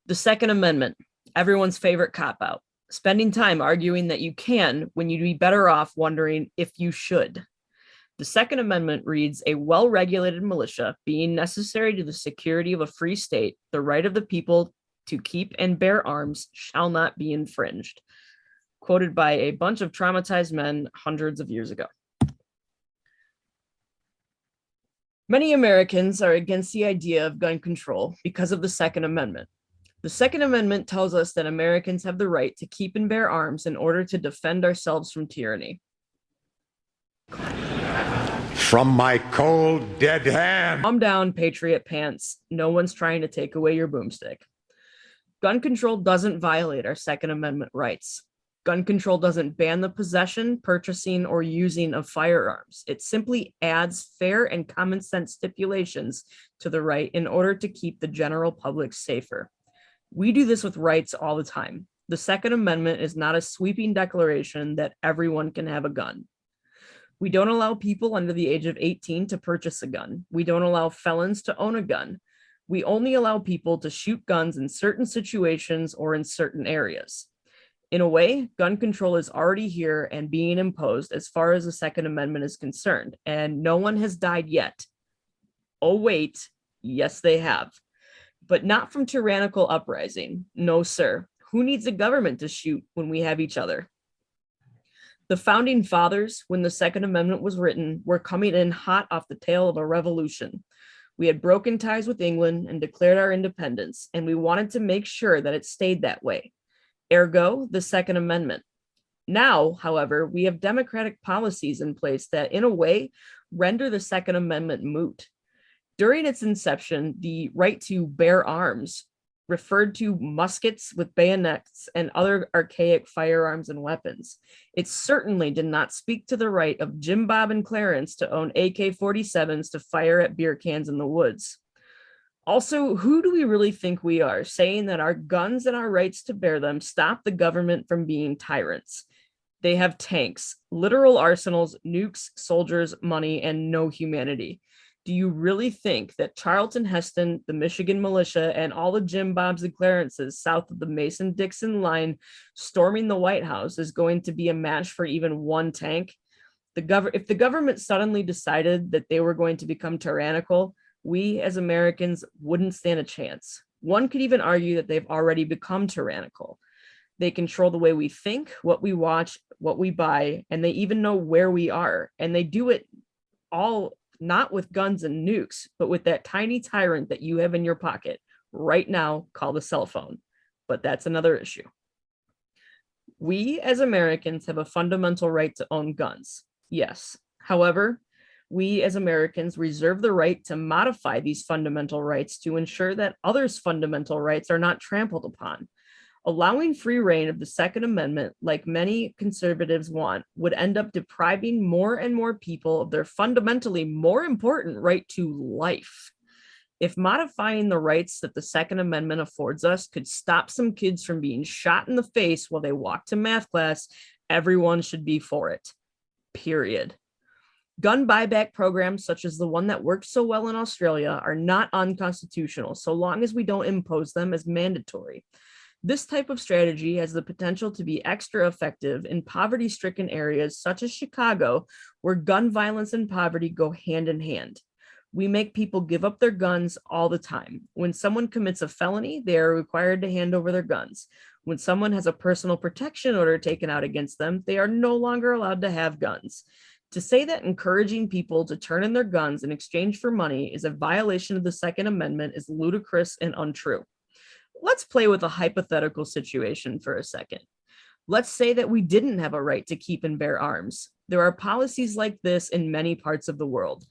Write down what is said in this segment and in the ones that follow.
The Second Amendment, everyone's favorite cop-out, spending time arguing that you can when you'd be better off wondering if you should. The Second Amendment reads, a well-regulated militia being necessary to the security of a free state, the right of the people to keep and bear arms shall not be infringed. Quoted by a bunch of traumatized men hundreds of years ago. Many Americans are against the idea of gun control because of the Second Amendment. The Second Amendment tells us that Americans have the right to keep and bear arms in order to defend ourselves from tyranny. From my cold, dead hand. Calm down, patriot pants. No one's trying to take away your boomstick. Gun control doesn't violate our Second Amendment rights. Gun control doesn't ban the possession, purchasing, or using of firearms. It simply adds fair and common sense stipulations to the right in order to keep the general public safer. We do this with rights all the time. The Second Amendment is not a sweeping declaration that everyone can have a gun. We don't allow people under the age of 18 to purchase a gun. We don't allow felons to own a gun. We only allow people to shoot guns in certain situations or in certain areas. In a way, gun control is already here and being imposed as far as the Second Amendment is concerned, and no one has died yet. Oh, wait, yes, they have. But not from tyrannical uprising. No, sir. Who needs a government to shoot when we have each other? The founding fathers, when the Second Amendment was written, were coming in hot off the tail of a revolution. We had broken ties with England and declared our independence, and we wanted to make sure that it stayed that way. Ergo, the Second Amendment. Now, however, we have democratic policies in place that, in a way, render the Second Amendment moot. During its inception, the right to bear arms referred to muskets with bayonets and other archaic firearms and weapons. It certainly did not speak to the right of Jim Bob and Clarence to own AK-47s to fire at beer cans in the woods. Also, who do we really think we are, saying that our guns and our rights to bear them stop the government from being tyrants? They have tanks, literal arsenals, nukes, soldiers, money, and no humanity. Do you really think that Charlton Heston, the Michigan militia, and all the Jim Bobs and Clarences south of the Mason-Dixon line storming the White House is going to be a match for even one tank? If the government suddenly decided that they were going to become tyrannical, we as Americans wouldn't stand a chance. One could even argue that they've already become tyrannical. They control the way we think, what we watch, what we buy, and they even know where we are. And they do it all not with guns and nukes, but with that tiny tyrant that you have in your pocket right now called a cell phone. But that's another issue. We as Americans have a fundamental right to own guns. Yes. However, we as Americans reserve the right to modify these fundamental rights to ensure that others' fundamental rights are not trampled upon. Allowing free reign of the Second Amendment, like many conservatives want, would end up depriving more and more people of their fundamentally more important right to life. If modifying the rights that the Second Amendment affords us could stop some kids from being shot in the face while they walk to math class, everyone should be for it. Period. Gun buyback programs such as the one that worked so well in Australia are not unconstitutional so long as we don't impose them as mandatory. This type of strategy has the potential to be extra effective in poverty-stricken areas such as Chicago, where gun violence and poverty go hand in hand. We make people give up their guns all the time. When someone commits a felony, they are required to hand over their guns. When someone has a personal protection order taken out against them, they are no longer allowed to have guns. To say that encouraging people to turn in their guns in exchange for money is a violation of the Second Amendment is ludicrous and untrue. Let's play with a hypothetical situation for a second. Let's say that we didn't have a right to keep and bear arms. There are policies like this in many parts of the world.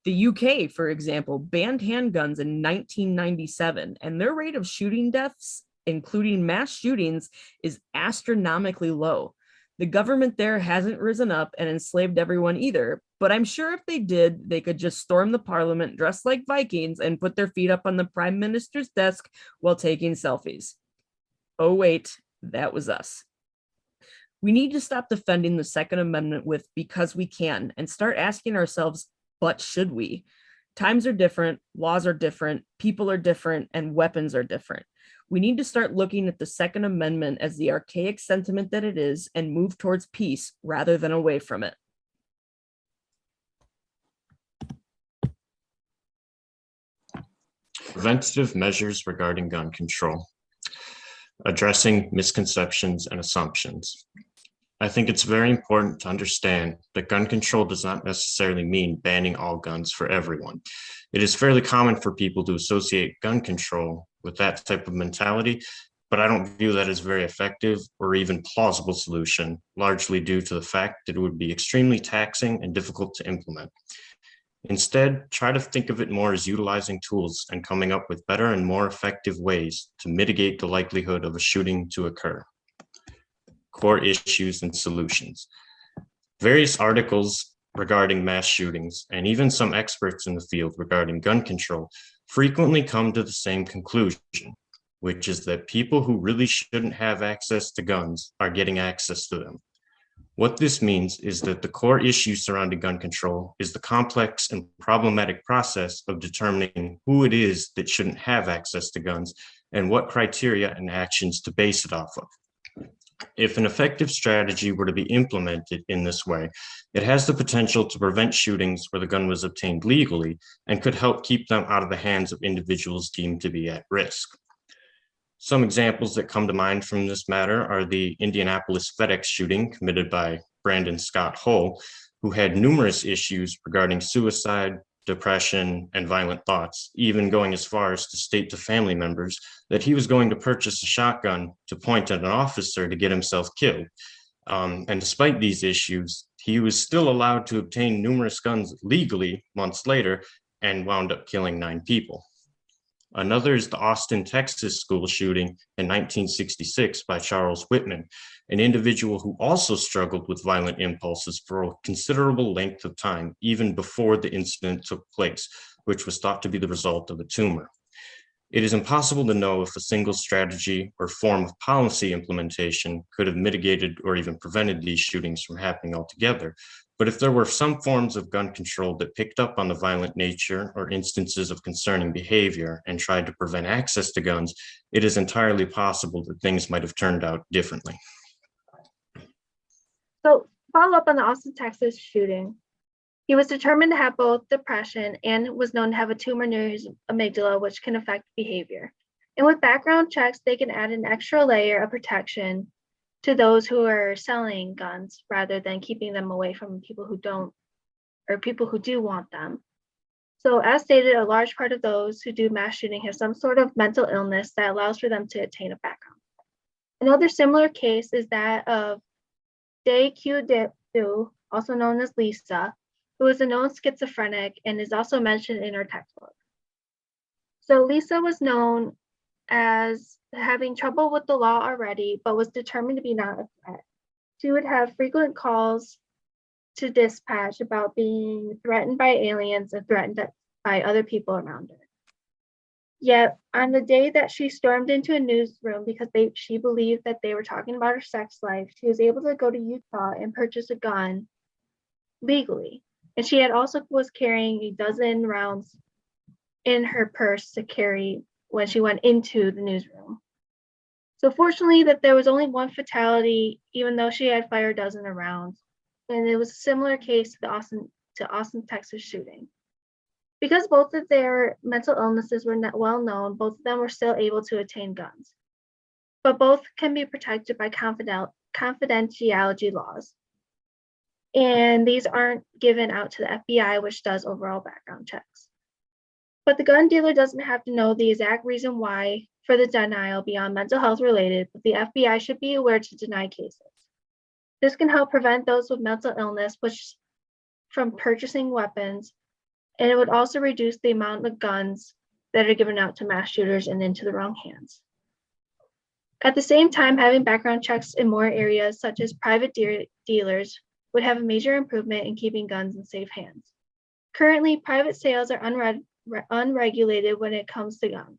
The UK, for example, banned handguns in 1997, and their rate of shooting deaths, including mass shootings, is astronomically low. The government there hasn't risen up and enslaved everyone either, but I'm sure if they did, they could just storm the parliament dressed like Vikings and put their feet up on the prime minister's desk while taking selfies. Oh, wait, that was us. We need to stop defending the Second Amendment with because we can and start asking ourselves, but should we? Times are different, laws are different, people are different, and weapons are different. We need to start looking at the Second Amendment as the archaic sentiment that it is and move towards peace rather than away from it. Preventative measures regarding gun control. Addressing misconceptions and assumptions. I think it's very important to understand that gun control does not necessarily mean banning all guns for everyone. It is fairly common for people to associate gun control with that type of mentality, but I don't view that as a very effective or even plausible solution, largely due to the fact that it would be extremely taxing and difficult to implement. Instead, try to think of it more as utilizing tools and coming up with better and more effective ways to mitigate the likelihood of a shooting to occur. Core issues and solutions. Various articles regarding mass shootings and even some experts in the field regarding gun control frequently come to the same conclusion, which is that people who really shouldn't have access to guns are getting access to them. What this means is that the core issue surrounding gun control is the complex and problematic process of determining who it is that shouldn't have access to guns and what criteria and actions to base it off of. If an effective strategy were to be implemented in this way, it has the potential to prevent shootings where the gun was obtained legally and could help keep them out of the hands of individuals deemed to be at risk. Some examples that come to mind from this matter are the Indianapolis FedEx shooting committed by Brandon Scott Hull, who had numerous issues regarding suicide, depression, and violent thoughts, even going as far as to state to family members that he was going to purchase a shotgun to point at an officer to get himself killed. And despite these issues, he was still allowed to obtain numerous guns legally months later and wound up killing 9 people. Another is the Austin, Texas school shooting in 1966 by Charles Whitman, an individual who also struggled with violent impulses for a considerable length of time, even before the incident took place, which was thought to be the result of a tumor. It is impossible to know if a single strategy or form of policy implementation could have mitigated or even prevented these shootings from happening altogether. But if there were some forms of gun control that picked up on the violent nature or instances of concerning behavior and tried to prevent access to guns, it is entirely possible that things might have turned out differently. So, follow up on the Austin, Texas shooting. He was determined to have both depression and was known to have a tumor near his amygdala, which can affect behavior. And with background checks, they can add an extra layer of protection to those who are selling guns rather than keeping them away from people who don't, or people who do want them. So as stated, a large part of those who do mass shooting have some sort of mental illness that allows for them to attain a background. Another similar case is that of Dae Kyu-do, also known as Lisa, who is a known schizophrenic and is also mentioned in her textbook. So Lisa was known as having trouble with the law already, but was determined to be not a threat. She would have frequent calls to dispatch about being threatened by aliens and threatened by other people around her. Yet on the day that she stormed into a newsroom because she believed that they were talking about her sex life, she was able to go to Utah and purchase a gun legally. And she had also was carrying a dozen rounds in her purse to carry when she went into the newsroom. So fortunately that there was only one fatality, even though she had fired a dozen of rounds. And it was a similar case to the Austin, Texas shooting. Because both of their mental illnesses were not well known, both of them were still able to attain guns. But both can be protected by confidentiality laws. And these aren't given out to the FBI, which does overall background checks. But the gun dealer doesn't have to know the exact reason why for the denial beyond mental health related, but the FBI should be aware to deny cases. This can help prevent those with mental illness from purchasing weapons, and it would also reduce the amount of guns that are given out to mass shooters and into the wrong hands. At the same time, having background checks in more areas, such as private dealers, would have a major improvement in keeping guns in safe hands. Currently, private sales are unregulated when it comes to guns.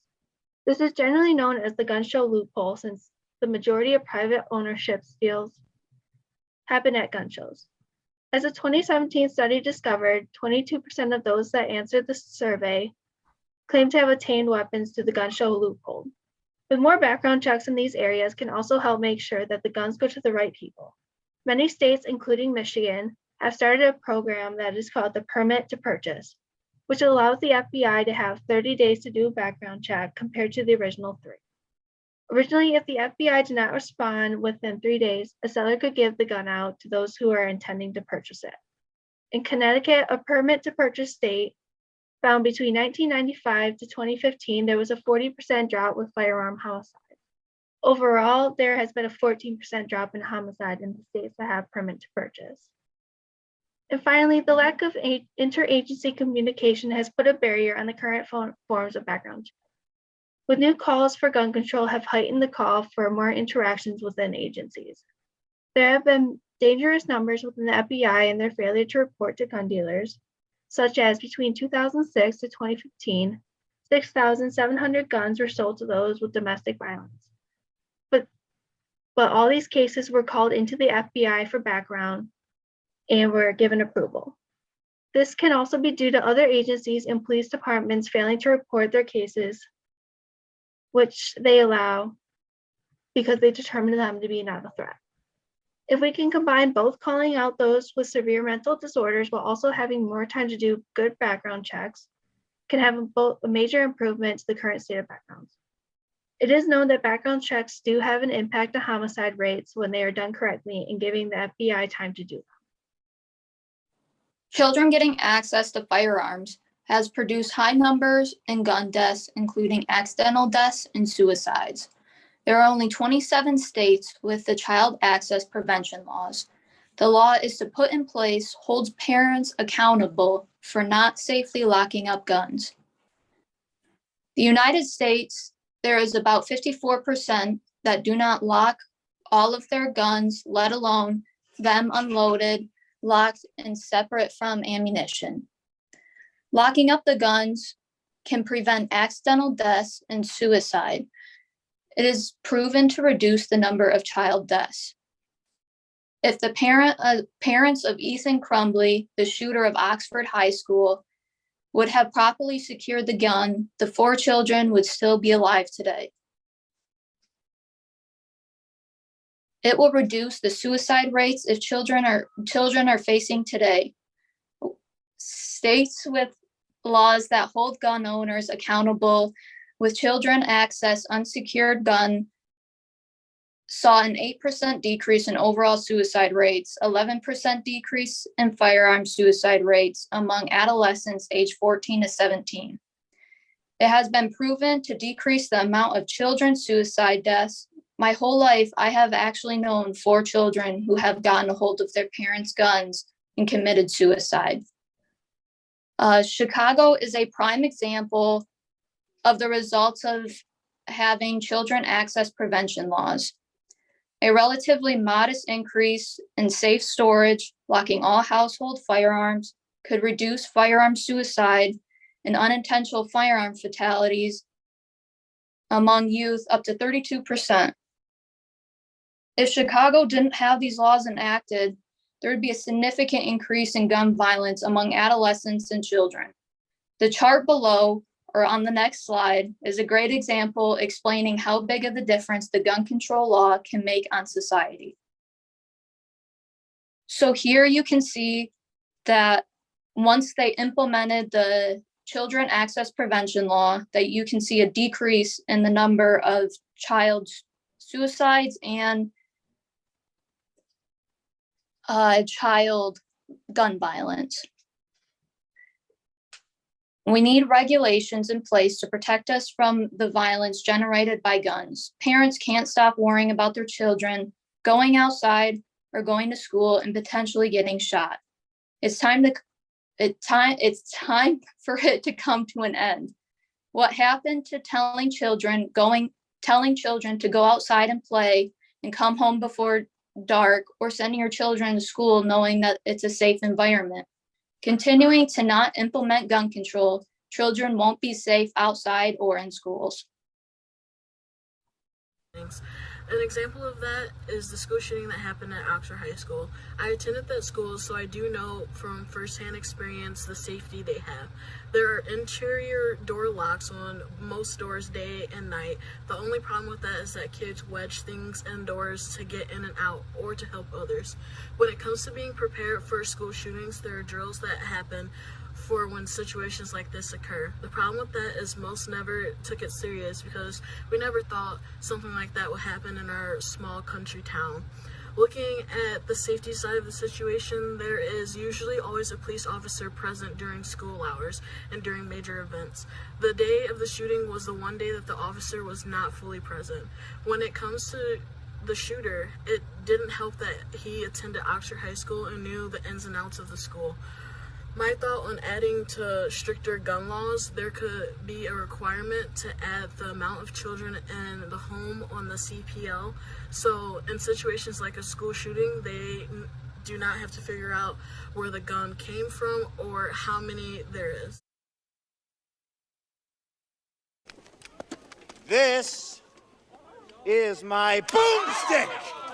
This is generally known as the gun show loophole, since the majority of private ownership deals happen at gun shows. As a 2017 study discovered, 22% of those that answered the survey claimed to have attained weapons through the gun show loophole. With more background checks in these areas can also help make sure that the guns go to the right people. Many states, including Michigan, have started a program that is called the Permit to Purchase, which allows the FBI to have 30 days to do a background check compared to the original 3. Originally, if the FBI did not respond within 3 days, a seller could give the gun out to those who are intending to purchase it. In Connecticut, a permit to purchase state, found between 1995 to 2015, there was a 40% drop with firearm homicide. Overall, there has been a 14% drop in homicide in the states that have permit to purchase. And finally, the lack of interagency communication has put a barrier on the current forms of background check. With new calls for gun control have heightened the call for more interactions within agencies. There have been dangerous numbers within the FBI and their failure to report to gun dealers, such as between 2006 to 2015, 6,700 guns were sold to those with domestic violence. But all these cases were called into the FBI for background and were given approval. This can also be due to other agencies and police departments failing to report their cases, which they allow because they determine them to be not a threat. If we can combine both calling out those with severe mental disorders while also having more time to do good background checks, can have a major improvement to the current state of backgrounds. It is known that background checks do have an impact on homicide rates when they are done correctly and giving the FBI time to do them. Children getting access to firearms has produced high numbers in gun deaths, including accidental deaths and suicides. There are only 27 states with the child access prevention laws. The law is to put in place holds parents accountable for not safely locking up guns. The United States, there is about 54% that do not lock all of their guns, let alone them unloaded, locked, and separate from ammunition. Locking up the guns can prevent accidental deaths and suicide. It is proven to reduce the number of child deaths. If the parents of Ethan Crumbley, the shooter of Oxford High School, would have properly secured the gun, the 4 children would still be alive today. It will reduce the suicide rates if children are facing today. States with laws that hold gun owners accountable with children access unsecured gun saw an 8% decrease in overall suicide rates, 11% decrease in firearm suicide rates among adolescents aged 14 to 17. It has been proven to decrease the amount of children suicide deaths. My whole life, I have actually known 4 children who have gotten a hold of their parents' guns and committed suicide. Chicago is a prime example of the results of having children access prevention laws. A relatively modest increase in safe storage, locking all household firearms, could reduce firearm suicide and unintentional firearm fatalities among youth up to 32%. If Chicago didn't have these laws enacted, there would be a significant increase in gun violence among adolescents and children. The chart below, or on the next slide, is a great example explaining how big of a difference the gun control law can make on society. So here you can see that once they implemented the children access prevention law, that you can see a decrease in the number of child suicides and child gun violence. We need regulations in place to protect us from the violence generated by guns. Parents can't stop worrying about their children going outside or going to school and potentially getting shot. It's time for it to come to an end. What happened to telling children to go outside and play and come home before dark, or sending your children to school knowing that it's a safe environment? Continuing to not implement gun control, children won't be safe outside or in schools. Thanks. An example of that is the school shooting that happened at Oxford High School. I attended that school, so I do know from firsthand experience the safety they have. There are interior door locks on most doors day and night. The only problem with that is that kids wedge things indoors to get in and out or to help others. When it comes to being prepared for school shootings, there are drills that happen for when situations like this occur. The problem with that is most never took it serious because we never thought something like that would happen in our small country town. Looking at the safety side of the situation, there is usually always a police officer present during school hours and during major events. The day of the shooting was the one day that the officer was not fully present. When it comes to the shooter, it didn't help that he attended Oxford High School and knew the ins and outs of the school. My thought on adding to stricter gun laws, there could be a requirement to add the amount of children in the home on the CPL. So in situations like a school shooting, they do not have to figure out where the gun came from or how many there is. This is my boomstick!